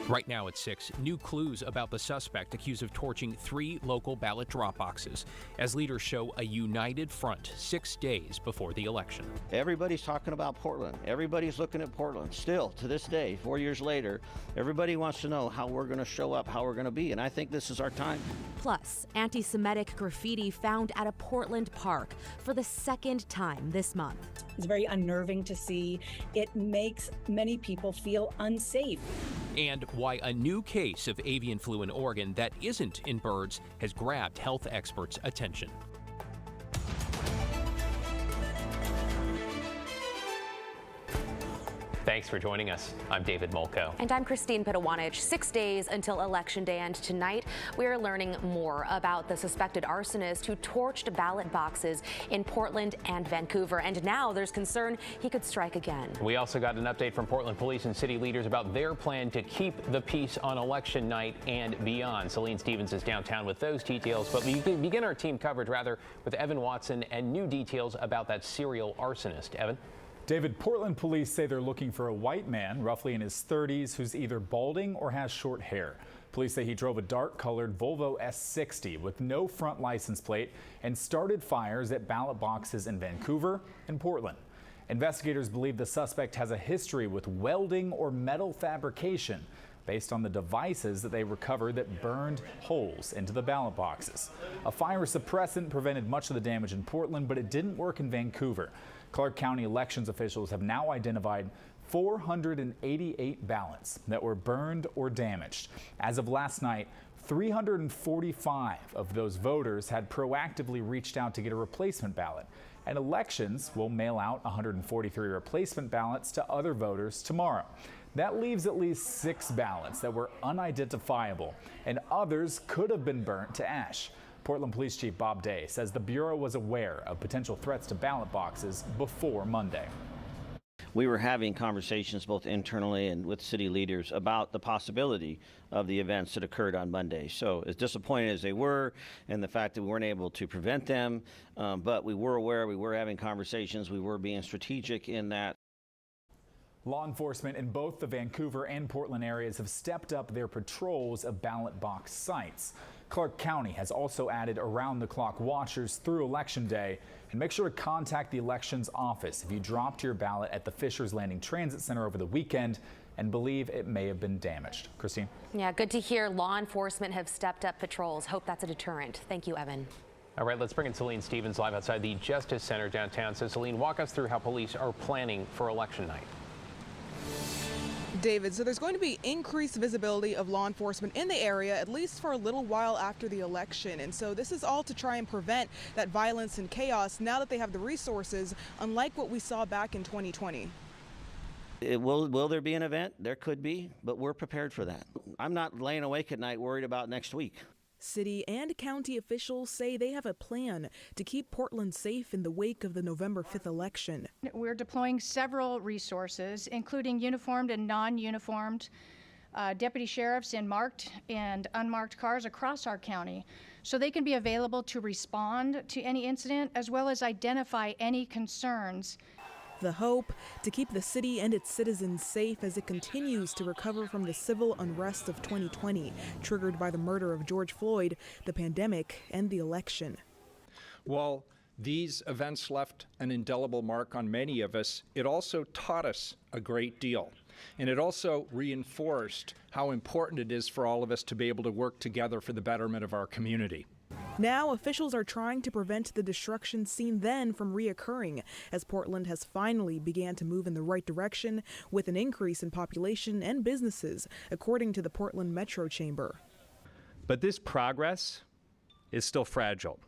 Right now at 6, new clues about the suspect accused of torching 3 local ballot drop boxes as leaders show a united front 6 days before the election. Everybody's talking about Portland. Everybody's looking at Portland. Still, to this day, 4 years later, everybody wants to know how we're going to show up, how we're going to be, and I think this is our time. Plus, anti-Semitic graffiti found at a Portland park for the second time this month. It's very unnerving to see. It makes many people feel unsafe. And why a new case of avian flu in Oregon that isn't in birds has grabbed health experts' attention. Thanks for joining us. I'm David Molko. And I'm Christine Pitawanich. 6 days until Election Day, and tonight we are learning more about the suspected arsonist who torched ballot boxes in Portland and Vancouver. And now there's concern he could strike again. We also got an update from Portland police and city leaders about their plan to keep the peace on election night and beyond. Celine Stevens is downtown with those details, but we begin our team coverage with Evan Watson and new details about that serial arsonist. Evan? David, Portland police say they're looking for a white man, roughly in his 30s, who's either balding or has short hair. Police say he drove a dark-colored Volvo S60 with no front license plate and started fires at ballot boxes in Vancouver and Portland. Investigators believe the suspect has a history with welding or metal fabrication based on the devices that they recovered that burned holes into the ballot boxes. A fire suppressant prevented much of the damage in Portland, but it didn't work in Vancouver. Clark County elections officials have now identified 488 ballots that were burned or damaged. As of last night, 345 of those voters had proactively reached out to get a replacement ballot. And elections will mail out 143 replacement ballots to other voters tomorrow. That leaves at least 6 ballots that were unidentifiable, and others could have been burnt to ash. Portland Police Chief Bob Day says the Bureau was aware of potential threats to ballot boxes before Monday. We were having conversations both internally and with city leaders about the possibility of the events that occurred on Monday. So as disappointed as they were and the fact that we weren't able to prevent them, but we were aware, we were having conversations, we were being strategic in that. Law enforcement in both the Vancouver and Portland areas have stepped up their patrols of ballot box sites. Clark County has also added around-the-clock watchers through Election Day. And make sure to contact the elections office if you dropped your ballot at the Fisher's Landing Transit Center over the weekend and believe it may have been damaged. Christine? Yeah, good to hear law enforcement have stepped up patrols. Hope that's a deterrent. Thank you, Evan. All right, let's bring in Celine Stevens live outside the Justice Center downtown. So, Celine, walk us through how police are planning for election night. David, so there's going to be increased visibility of law enforcement in the area, at least for a little while after the election. And so this is all to try and prevent that violence and chaos now that they have the resources, unlike what we saw back in 2020. Will there be an event? There could be, but we're prepared for that. I'm not laying awake at night worried about next week. City and county officials say they have a plan to keep Portland safe in the wake of the November 5th election. We're deploying several resources, including uniformed and non-uniformed deputy sheriffs in marked and unmarked cars across our county, so they can be available to respond to any incident as well as identify any concerns. The hope to keep the city and its citizens safe as it continues to recover from the civil unrest of 2020, triggered by the murder of George Floyd, the pandemic, and the election. While these events left an indelible mark on many of us, it also taught us a great deal. And it also reinforced how important it is for all of us to be able to work together for the betterment of our community. Now, officials are trying to prevent the destruction seen then from reoccurring, as Portland has finally began to move in the right direction with an increase in population and businesses, according to the Portland Metro Chamber. But this progress is still fragile.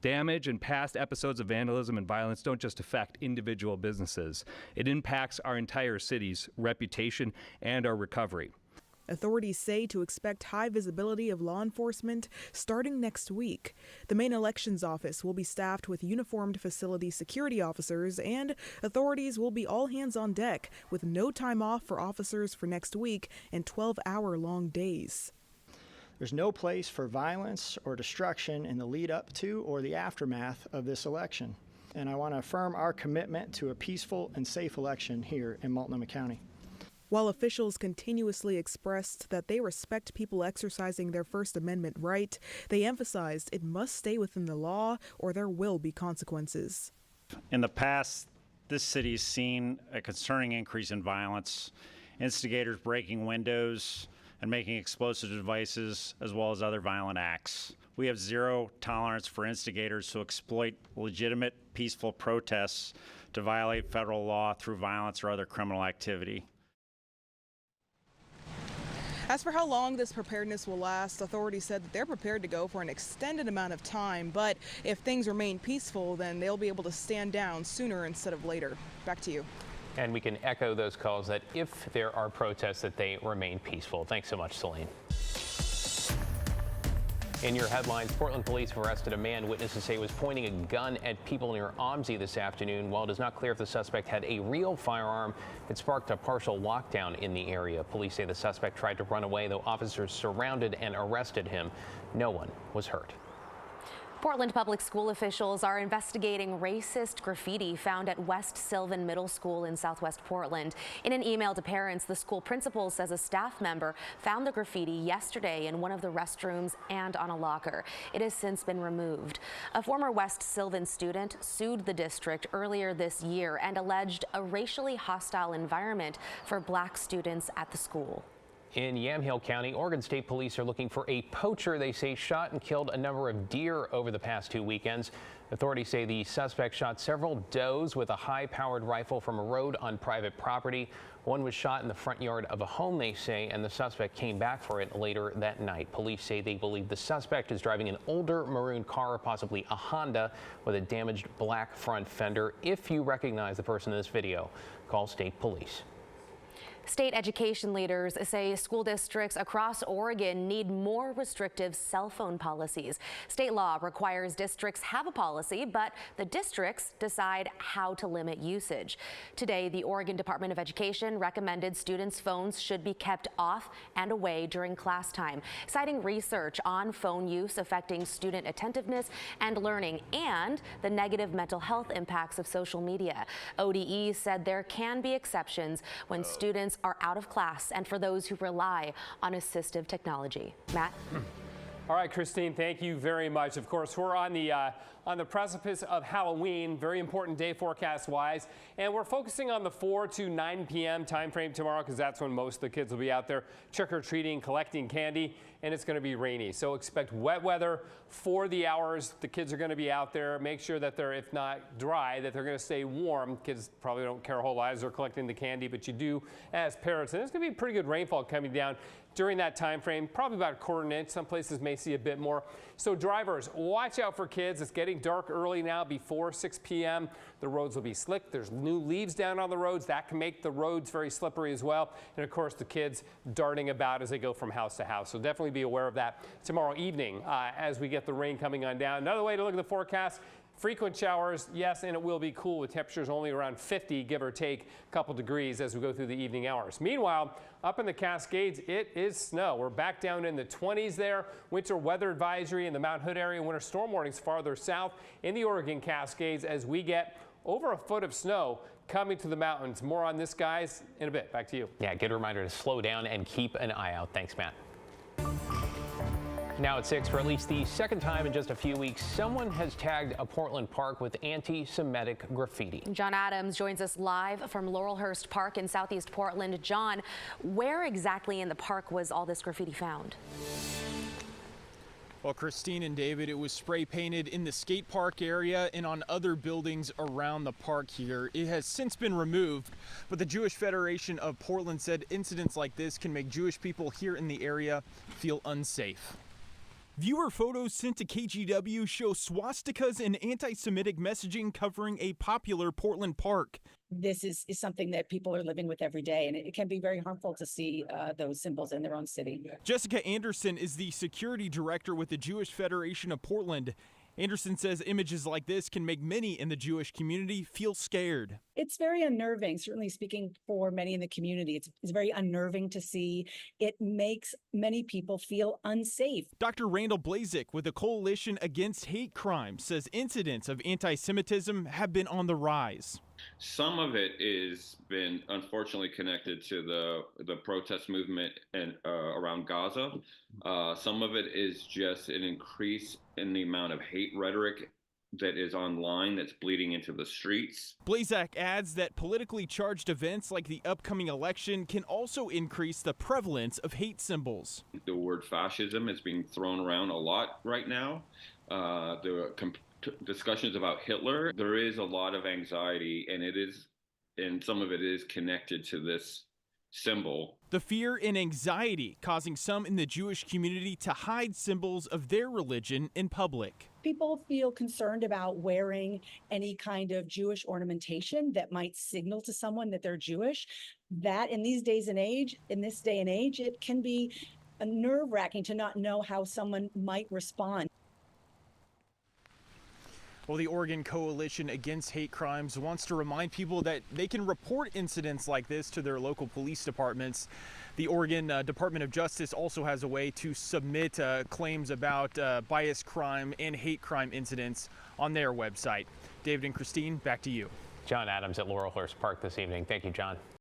Damage and past episodes of vandalism and violence don't just affect individual businesses. It impacts our entire city's reputation and our recovery. Authorities say to expect high visibility of law enforcement starting next week. The main elections office will be staffed with uniformed facility security officers, and authorities will be all hands on deck with no time off for officers for next week and 12-hour-long days. There's no place for violence or destruction in the lead up to or the aftermath of this election. And I want to affirm our commitment to a peaceful and safe election here in Multnomah County. While officials continuously expressed that they respect people exercising their First Amendment right, they emphasized it must stay within the law or there will be consequences. In the past, this city's seen a concerning increase in violence, instigators breaking windows and making explosive devices, as well as other violent acts. We have zero tolerance for instigators who exploit legitimate, peaceful protests to violate federal law through violence or other criminal activity. As for how long this preparedness will last, authorities said that they're prepared to go for an extended amount of time, but if things remain peaceful, then they'll be able to stand down sooner instead of later. Back to you. And we can echo those calls that if there are protests, that they remain peaceful. Thanks so much, Celine. In your headlines, Portland police have arrested a man witnesses say was pointing a gun at people near OMSI this afternoon. While it is not clear if the suspect had a real firearm, it sparked a partial lockdown in the area. Police say the suspect tried to run away, though officers surrounded and arrested him. No one was hurt. Portland public school officials are investigating racist graffiti found at West Sylvan Middle School in southwest Portland. In an email to parents, the school principal says a staff member found the graffiti yesterday in one of the restrooms and on a locker. It has since been removed. A former West Sylvan student sued the district earlier this year and alleged a racially hostile environment for black students at the school. In Yamhill County, Oregon State Police are looking for a poacher they say shot and killed a number of deer over the past 2 weekends. Authorities say the suspect shot several does with a high-powered rifle from a road on private property. One was shot in the front yard of a home, they say, and the suspect came back for it later that night. Police say they believe the suspect is driving an older maroon car, possibly a Honda, with a damaged black front fender. If you recognize the person in this video, call state police. State education leaders say school districts across Oregon need more restrictive cell phone policies. State law requires districts have a policy, but the districts decide how to limit usage. Today, the Oregon Department of Education recommended students' phones should be kept off and away during class time, citing research on phone use affecting student attentiveness and learning and the negative mental health impacts of social media. ODE said there can be exceptions when students are out of class and for those who rely on assistive technology. Matt? All right, Christine, thank you very much. Of course, we're on the precipice of Halloween, very important day forecast-wise, and we're focusing on the 4 to 9 p.m. time frame tomorrow because that's when most of the kids will be out there trick-or-treating, collecting candy, and it's going to be rainy. So expect wet weather for the hours the kids are going to be out there. Make sure that they're, if not dry, that they're going to stay warm. Kids probably don't care a whole lot as they're collecting the candy, but you do as parents. And there's going to be pretty good rainfall coming down during that time frame, probably about a quarter inch. Some places may see a bit more. So drivers, watch out for kids. It's getting dark early now before 6 p.m. The roads will be slick. There's new leaves down on the roads. That can make the roads very slippery as well. And of course, the kids darting about as they go from house to house. So definitely be aware of that tomorrow evening as we get the rain coming on down. Another way to look at the forecast, frequent showers, yes, and it will be cool with temperatures only around 50, give or take a couple degrees as we go through the evening hours. Meanwhile, up in the Cascades, it is snow. We're back down in the 20s there. Winter weather advisory in the Mount Hood area. Winter storm warnings farther south in the Oregon Cascades as we get over a foot of snow coming to the mountains. More on this, guys, in a bit. Back to you. Yeah, good reminder to slow down and keep an eye out. Thanks, Matt. Now at 6, for at least the second time in just a few weeks, someone has tagged a Portland park with anti-Semitic graffiti. John Adams joins us live from Laurelhurst Park in southeast Portland. John, where exactly in the park was all this graffiti found? Well, Christine and David, it was spray painted in the skate park area and on other buildings around the park here. It has since been removed, but the Jewish Federation of Portland said incidents like this can make Jewish people here in the area feel unsafe. Viewer photos sent to KGW show swastikas and anti-Semitic messaging covering a popular Portland park. This is something that people are living with every day, and it can be very harmful to see those symbols in their own city. Jessica Anderson is the security director with the Jewish Federation of Portland. Anderson says images like this can make many in the Jewish community feel scared. It's very unnerving, certainly speaking for many in the community. It's very unnerving to see. It makes many people feel unsafe. Dr. Randall Blazik with the Coalition Against Hate Crime says incidents of anti-Semitism have been on the rise. Some of it is been unfortunately connected to the protest movement and around Gaza. Some of it is just an increase in the amount of hate rhetoric that is online that's bleeding into the streets. Blazak adds that politically charged events like the upcoming election can also increase the prevalence of hate symbols. The word fascism is being thrown around a lot right now. Discussions about Hitler, there is a lot of anxiety, and some of it is connected to this symbol. The fear and anxiety causing some in the Jewish community to hide symbols of their religion in public. People feel concerned about wearing any kind of Jewish ornamentation that might signal to someone that they're Jewish. That in this day and age, it can be nerve-wracking to not know how someone might respond. Well, the Oregon Coalition Against Hate Crimes wants to remind people that they can report incidents like this to their local police departments. The Oregon Department of Justice also has a way to submit claims about bias crime and hate crime incidents on their website. David and Christine, back to you. John Adams at Laurelhurst Park this evening. Thank you, John.